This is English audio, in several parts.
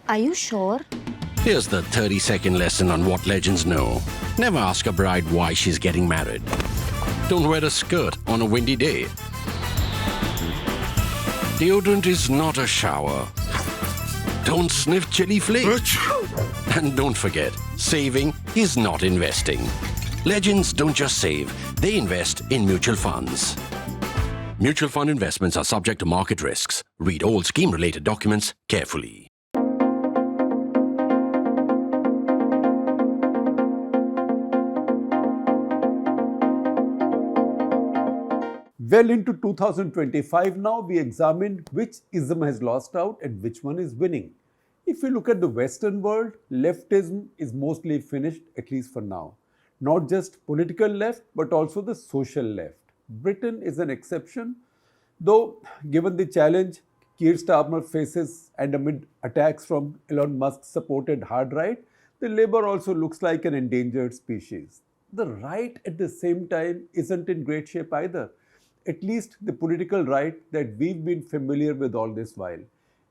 Are you sure? Here's the 30-second lesson on what legends know. Never ask a bride why she's getting married. Don't wear a skirt on a windy day. Deodorant is not a shower. Don't sniff chili flakes. And don't forget, saving is not investing. Legends don't just save, they invest in mutual funds. Mutual fund investments are subject to market risks. Read all scheme-related documents carefully. Well into 2025 now, we examined which ism has lost out and which one is winning. If you look at the Western world, leftism is mostly finished, at least for now. Not just political left, but also the social left. Britain is an exception, though given the challenge Keir Starmer faces and amid attacks from Elon Musk's supported hard right, the Labour also looks like an endangered species. The right at the same time isn't in great shape either, at least the political right that we've been familiar with all this while.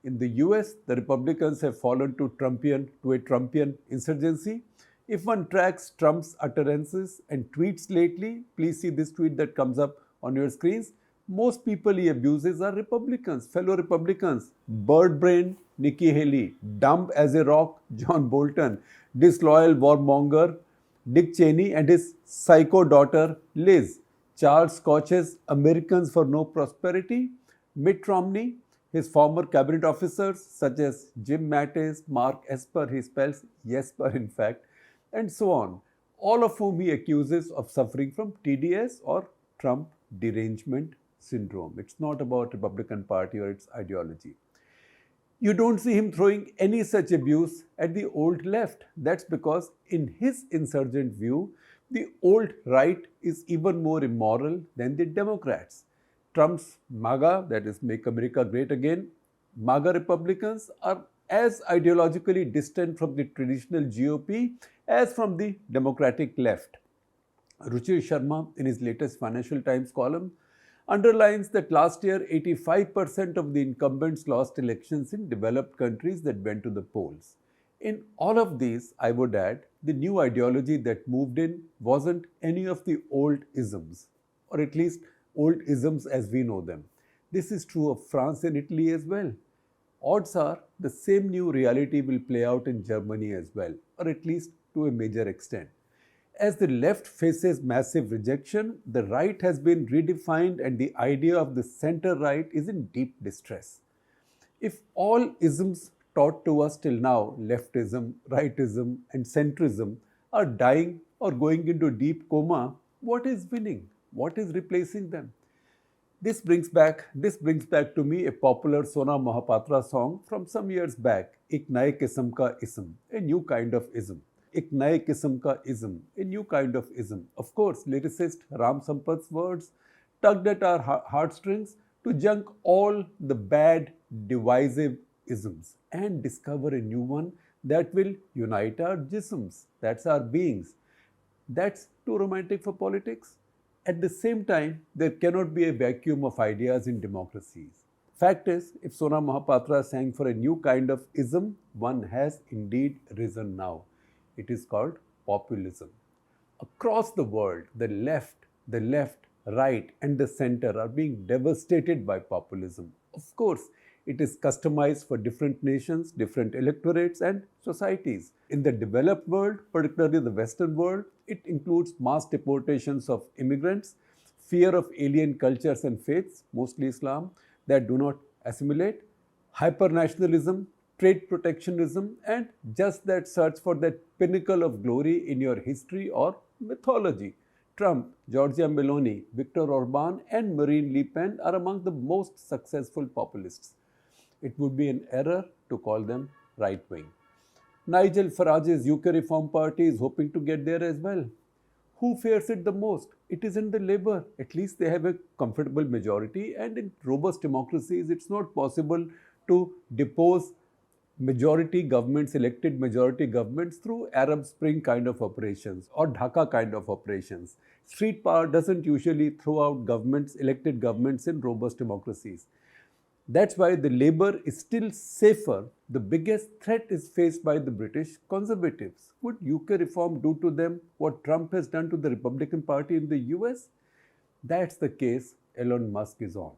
In the US, the Republicans have fallen to a Trumpian insurgency. If one tracks Trump's utterances and tweets lately, please see this tweet that comes up on your screens. Most people he abuses are Republicans, fellow Republicans. Bird brain, Nikki Haley. Dumb as a rock, John Bolton. Disloyal warmonger, Dick Cheney and his psycho daughter, Liz. Charles Koch's Americans for No Prosperity. Mitt Romney, his former cabinet officers such as Jim Mattis, Mark Esper, he spells Jesper in fact, and so on, all of whom he accuses of suffering from TDS or Trump derangement syndrome. It's not about Republican Party or its ideology. You don't see him throwing any such abuse at the old left. That's because in his insurgent view, the old right is even more immoral than the Democrats. Trump's MAGA, that is Make America Great Again, MAGA Republicans are as ideologically distant from the traditional GOP as from the Democratic left. Ruchir Sharma, in his latest Financial Times column, underlines that last year 85% of the incumbents lost elections in developed countries that went to the polls. In all of these, I would add, the new ideology that moved in wasn't any of the old isms, or at least old isms as we know them. This is true of France and Italy as well. Odds are the same new reality will play out in Germany as well, or at least to a major extent. As the left faces massive rejection, the right has been redefined and the idea of the center right is in deep distress. If all isms taught to us till now, leftism, rightism, and centrism, are dying or going into deep coma, what is winning? What is replacing them? This brings back to me a popular Sona Mahapatra song from some years back, Ek Naye Kisam Ka Ism, a new kind of ism. Ek Naye Kisam Ka Ism, a new kind of ism. Of course, lyricist Ram Sampat's words tugged at our heartstrings to junk all the bad, divisive isms and discover a new one that will unite our jisms, that's our beings. That's too romantic for politics. At the same time, there cannot be a vacuum of ideas in democracies. Fact is, if Sona Mahapatra sang for a new kind of ism, one has indeed risen now. It is called populism. Across the world, the left, right, and the center are being devastated by populism. Of course, it is customized for different nations, different electorates, and societies. In the developed world, particularly the Western world, it includes mass deportations of immigrants, fear of alien cultures and faiths, mostly Islam, that do not assimilate, hypernationalism, trade protectionism, and just that search for that pinnacle of glory in your history or mythology. Trump, Giorgia Meloni, Viktor Orban, and Marine Le Pen are among the most successful populists. It would be an error to call them right-wing. Nigel Farage's UK Reform Party is hoping to get there as well. Who fears it the most? It isn't the Labour. At least they have a comfortable majority, and in robust democracies, it's not possible to depose majority governments, elected majority governments through Arab Spring kind of operations or Dhaka kind of operations. Street power doesn't usually throw out governments, elected governments in robust democracies. That's why the Labour is still safer. The biggest threat is faced by the British Conservatives. Would UK reform do to them what Trump has done to the Republican Party in the US? That's the case Elon Musk is on.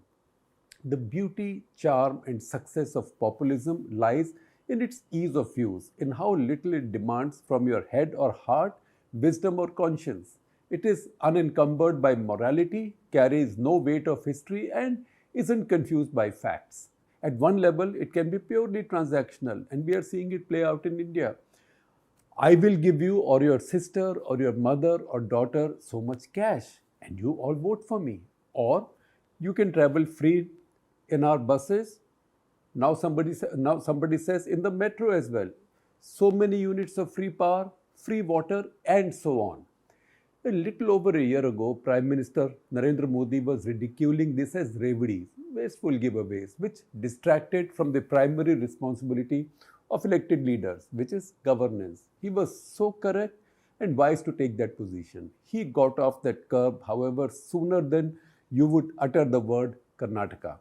The beauty, charm, and success of populism lies in its ease of use, in how little it demands from your head or heart, wisdom or conscience. It is unencumbered by morality, carries no weight of history, and isn't confused by facts. At one level, it can be purely transactional, and we are seeing it play out in India. I will give you or your sister or your mother or daughter so much cash and you all vote for me. Or you can travel free in our buses. Now somebody says in the metro as well. So many units of free power, free water, and so on. A little over a year ago, Prime Minister Narendra Modi was ridiculing this as reveries, wasteful giveaways, which distracted from the primary responsibility of elected leaders, which is governance. He was so correct and wise to take that position. He got off that curb, however, sooner than you would utter the word Karnataka.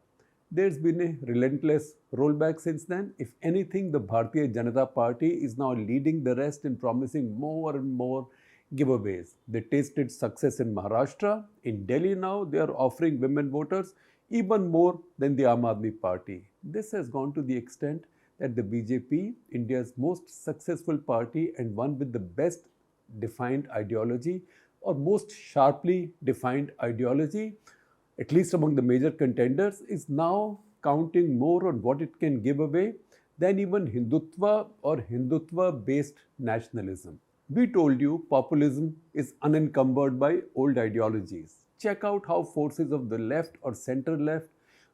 There's been a relentless rollback since then. If anything, the Bharatiya Janata Party is now leading the rest in promising more and more giveaways. They tasted success in Maharashtra. In Delhi now, they are offering women voters even more than the Aam Aadmi Party. This has gone to the extent that the BJP, India's most successful party and one with the best defined ideology or most sharply defined ideology, at least among the major contenders, is now counting more on what it can give away than even Hindutva or Hindutva-based nationalism. We told you populism is unencumbered by old ideologies. Check out how forces of the left or center left,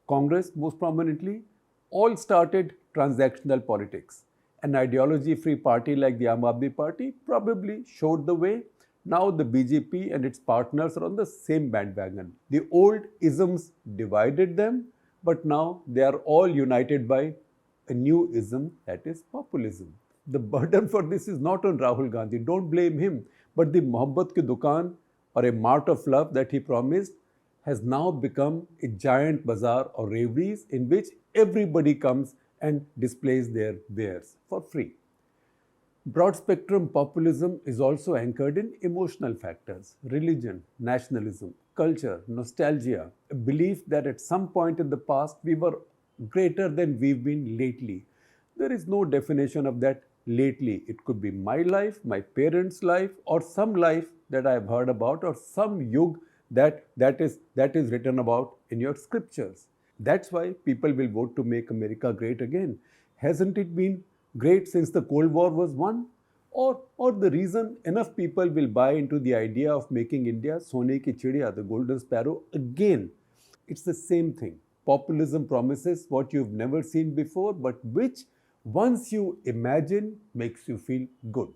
Congress most prominently, all started transactional politics. An ideology-free party like the Aam Aadmi Party probably showed the way. Now the BJP and its partners are on the same bandwagon. The old isms divided them, but now they are all united by a new ism, that is populism. The burden for this is not on Rahul Gandhi, don't blame him, but the Mohabbat ki dukaan or a mart of love that he promised has now become a giant bazaar or reveries in which everybody comes and displays their wares for free. Broad spectrum populism is also anchored in emotional factors, religion, nationalism, culture, nostalgia, a belief that at some point in the past we were greater than we've been lately. There is no definition of that lately. It could be my life, my parents' life, or some life that I have heard about, or some yug that is written about in your scriptures. That's why people will vote to make America great again. Hasn't it been great since the Cold War was won? Or the reason enough people will buy into the idea of making India Sone ki Chidiya, the golden sparrow, again. It's the same thing. Populism promises what you've never seen before, but which, once you imagine, makes you feel good.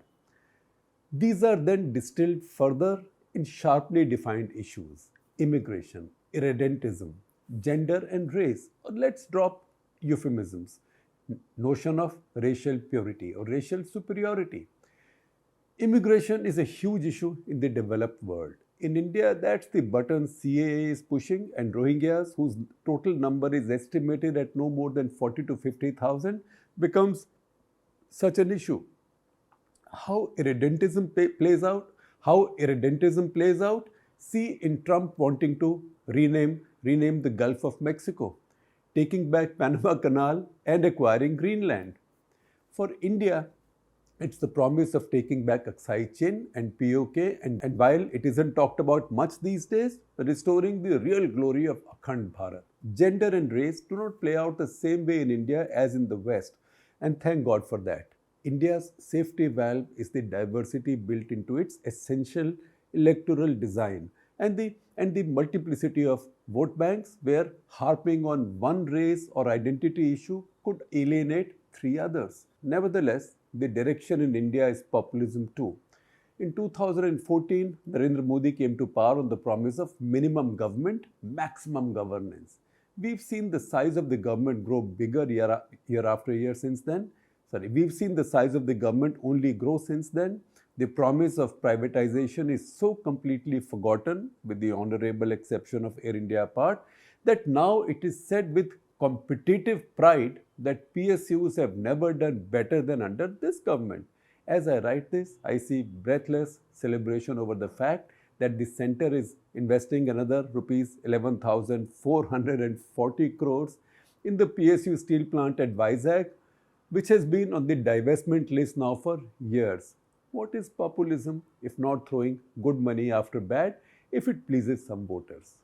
These are then distilled further in sharply defined issues: immigration, irredentism, gender and race, or let's drop euphemisms, notion of racial purity or racial superiority. Immigration is a huge issue in the developed world. In India, that's the button CAA is pushing, and Rohingyas, whose total number is estimated at no more than 40 to 50,000, becomes such an issue. How irredentism plays out, see in Trump wanting to rename the Gulf of Mexico, taking back Panama Canal and acquiring Greenland. For India, it's the promise of taking back Aksai Chin and POK, and while it isn't talked about much these days, restoring the real glory of Akhand Bharat. Gender and race do not play out the same way in India as in the West, and thank God for that. India's safety valve is the diversity built into its essential electoral design and the multiplicity of vote banks where harping on one race or identity issue could alienate three others. Nevertheless, the direction in India is populism too. In 2014, Narendra Modi came to power on the promise of minimum government, maximum governance. We've seen the size of the government grow bigger year after year since then. We've seen the size of the government only grow since then. The promise of privatization is so completely forgotten, with the honorable exception of Air India apart, that now it is said with competitive pride that PSUs have never done better than under this government. As I write this, I see breathless celebration over the fact that the centre is investing another rupees 11,440 crores in the PSU steel plant at Vizag, which has been on the divestment list now for years. What is populism if not throwing good money after bad if it pleases some voters?